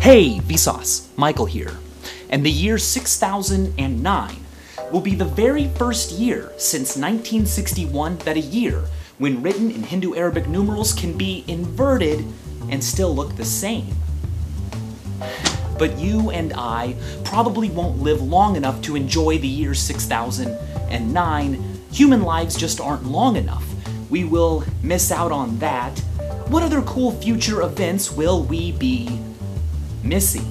Hey, Vsauce, Michael here. And the year 6009 will be the very first year since 1961 that a year, when written in Hindu Arabic numerals, can be inverted and still look the same. But you and I probably won't live long enough to enjoy the year 6009. Human lives just aren't long enough. We will miss out on that. What other cool future events will we be missing?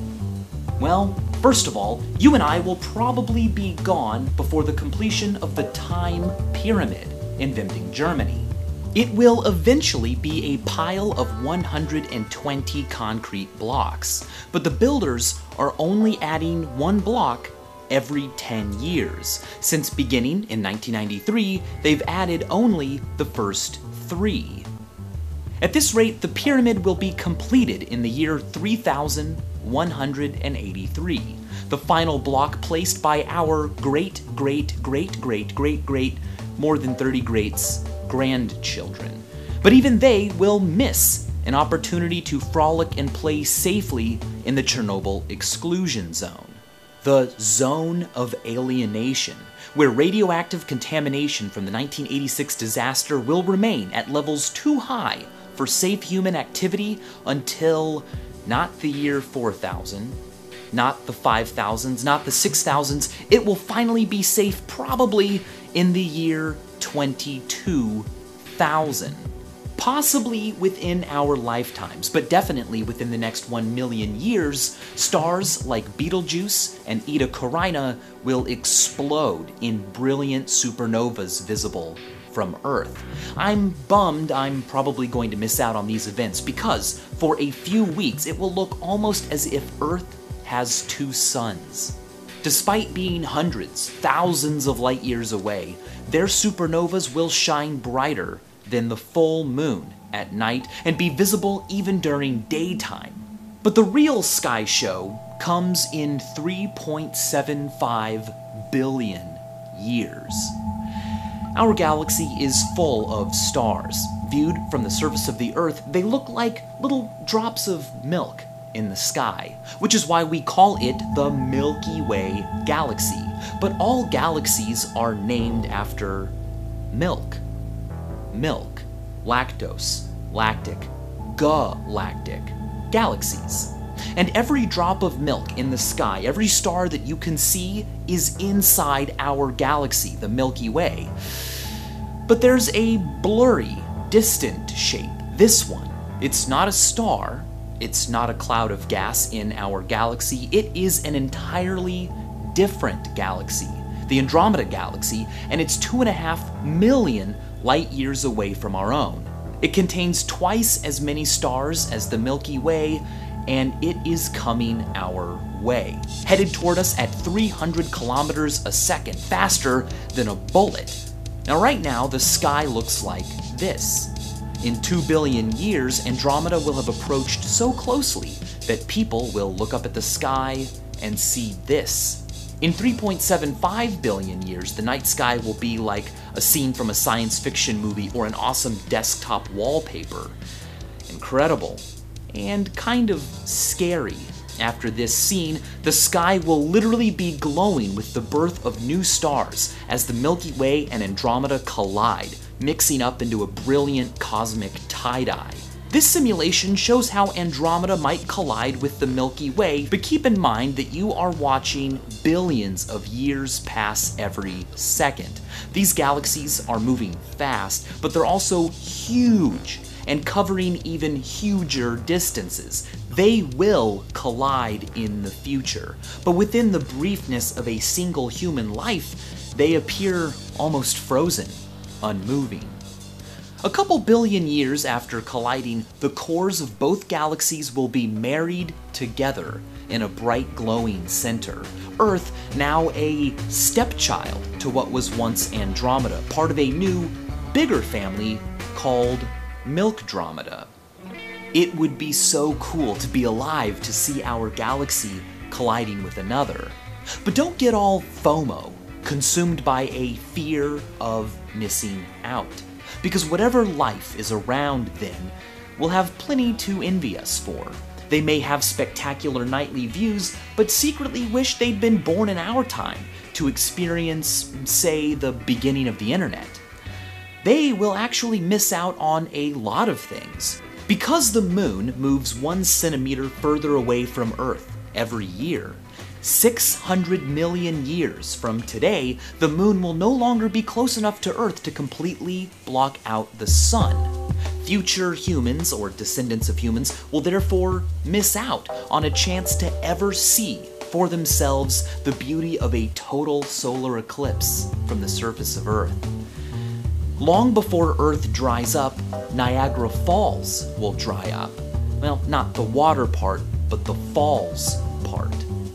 Well, first of all, you and I will probably be gone before the completion of the Time Pyramid in Winding, Germany. It will eventually be a pile of 120 concrete blocks, but the builders are only adding one block every 10 years. Since beginning in 1993, they've added only the first 3. At this rate, the pyramid will be completed in the year 3183, the final block placed by our great more than 30 greats grandchildren. But even they will miss an opportunity to frolic and play safely in the Chernobyl exclusion zone, the zone of alienation, where radioactive contamination from the 1986 disaster will remain at levels too high for safe human activity until not the year 4000, not the 5000s, not the 6000s. It will finally be safe probably in the year 22,000. Possibly within our lifetimes, but definitely within the next 1 million years, stars like Betelgeuse and Eta Carina will explode in brilliant supernovas visible from Earth. I'm bummed I'm probably going to miss out on these events because for a few weeks it will look almost as if Earth has 2 suns. Despite being hundreds, thousands of light years away, their supernovas will shine brighter than the full moon at night and be visible even during daytime. But the real sky show comes in 3.75 billion years. Our galaxy is full of stars. Viewed from the surface of the Earth, they look like little drops of milk in the sky, which is why we call it the Milky Way galaxy. But all galaxies are named after milk. Milk, lactose, lactic, galactic, galaxies. And every drop of milk in the sky, every star that you can see, is inside our galaxy, the Milky Way. But there's a blurry, distant shape, this one. It's not a star, it's not a cloud of gas in our galaxy, it is an entirely different galaxy, the Andromeda galaxy, and it's 2.5 million light years away from our own. It contains twice as many stars as the Milky Way, and it is coming our way, headed toward us at 300 kilometers a second, faster than a bullet. Now right now, the sky looks like this. In 2 billion years, Andromeda will have approached so closely that people will look up at the sky and see this. In 3.75 billion years, the night sky will be like a scene from a science fiction movie or an awesome desktop wallpaper. Incredible. And kind of scary. After this scene, the sky will literally be glowing with the birth of new stars as the Milky Way and Andromeda collide, mixing up into a brilliant cosmic tie-dye. This simulation shows how Andromeda might collide with the Milky Way, but keep in mind that you are watching billions of years pass every second. These galaxies are moving fast, but they're also huge and covering even huger distances. They will collide in the future, but within the briefness of a single human life, they appear almost frozen, unmoving. A couple billion years after colliding, the cores of both galaxies will be married together in a bright glowing center. Earth, now a stepchild to what was once Andromeda, part of a new, bigger family called milkdromeda. It would be so cool to be alive to see our galaxy colliding with another. But don't get all FOMO, consumed by a fear of missing out. Because whatever life is around then will have plenty to envy us for. They may have spectacular nightly views, but secretly wish they'd been born in our time to experience, say, the beginning of the internet. They will actually miss out on a lot of things. Because the moon moves 1 centimeter further away from Earth every year, 600 million years from today, the moon will no longer be close enough to Earth to completely block out the sun. Future humans, or descendants of humans, will therefore miss out on a chance to ever see for themselves the beauty of a total solar eclipse from the surface of Earth. Long before Earth dries up, Niagara Falls will dry up. Well, not the water part, but the falls part.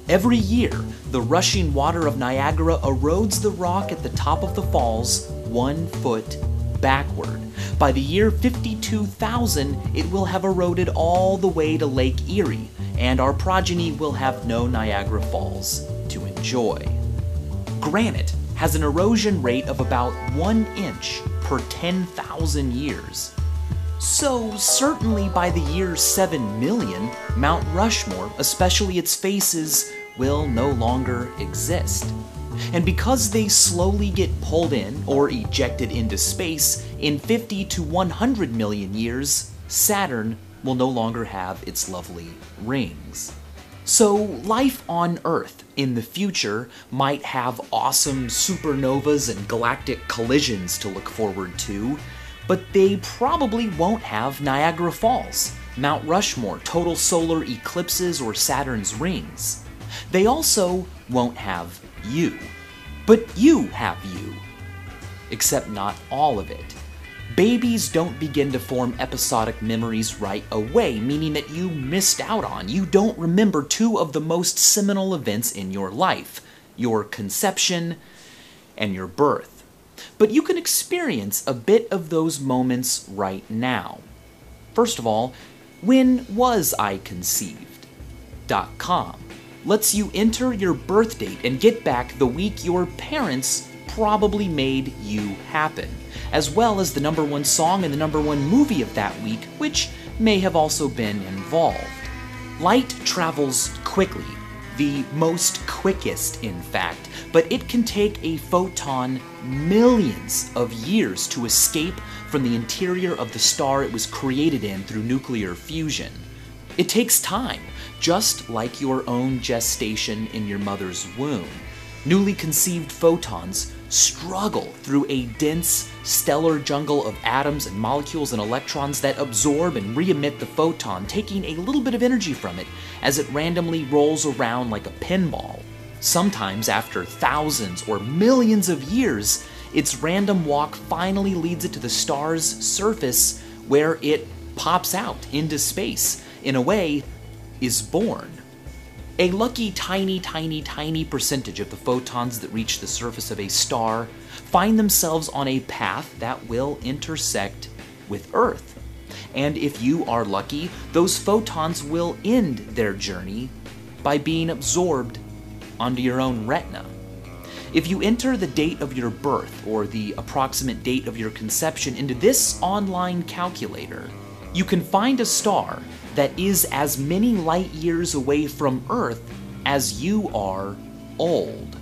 Every year, the rushing water of Niagara erodes the rock at the top of the falls 1 foot backward. By the year 52,000, it will have eroded all the way to Lake Erie, and our progeny will have no Niagara Falls to enjoy. Granite has an erosion rate of about 1 inch per 10,000 years. So certainly by the year 7 million, Mount Rushmore, especially its faces, will no longer exist. And because they slowly get pulled in or ejected into space, in 50 to 100 million years, Saturn will no longer have its lovely rings. So life on Earth in the future might have awesome supernovas and galactic collisions to look forward to, but they probably won't have Niagara Falls, Mount Rushmore, total solar eclipses, or Saturn's rings. They also won't have you. But you have you. Except not all of it. Babies don't begin to form episodic memories right away, meaning that you missed out on. You don't remember 2 of the most seminal events in your life, your conception and your birth. But you can experience a bit of those moments right now. First of all, when was I conceived.com lets you enter your birth date and get back the week your parents probably made you happen, as well as the #1 song and the #1 movie of that week, which may have also been involved. Light travels quickly, the most quickest in fact, but it can take a photon millions of years to escape from the interior of the star it was created in through nuclear fusion. It takes time, just like your own gestation in your mother's womb. Newly conceived photons struggle through a dense stellar jungle of atoms and molecules and electrons that absorb and re-emit the photon, taking a little bit of energy from it as it randomly rolls around like a pinball. Sometimes after thousands or millions of years, its random walk finally leads it to the star's surface, where it pops out into space, in a way, is born. A lucky tiny percentage of the photons that reach the surface of a star find themselves on a path that will intersect with Earth. And if you are lucky, those photons will end their journey by being absorbed onto your own retina. If you enter the date of your birth or the approximate date of your conception into this online calculator, you can find a star that is as many light years away from Earth as you are old.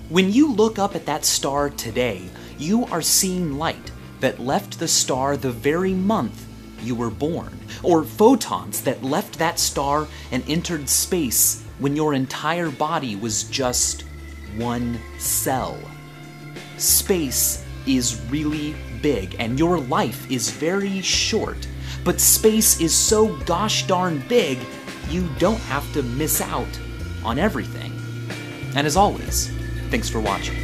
When you look up at that star today, you are seeing light that left the star the very month you were born, or photons that left that star and entered space when your entire body was just 1 cell. Space is really big, and your life is very short. But space is so gosh darn big, you don't have to miss out on everything. And as always, thanks for watching.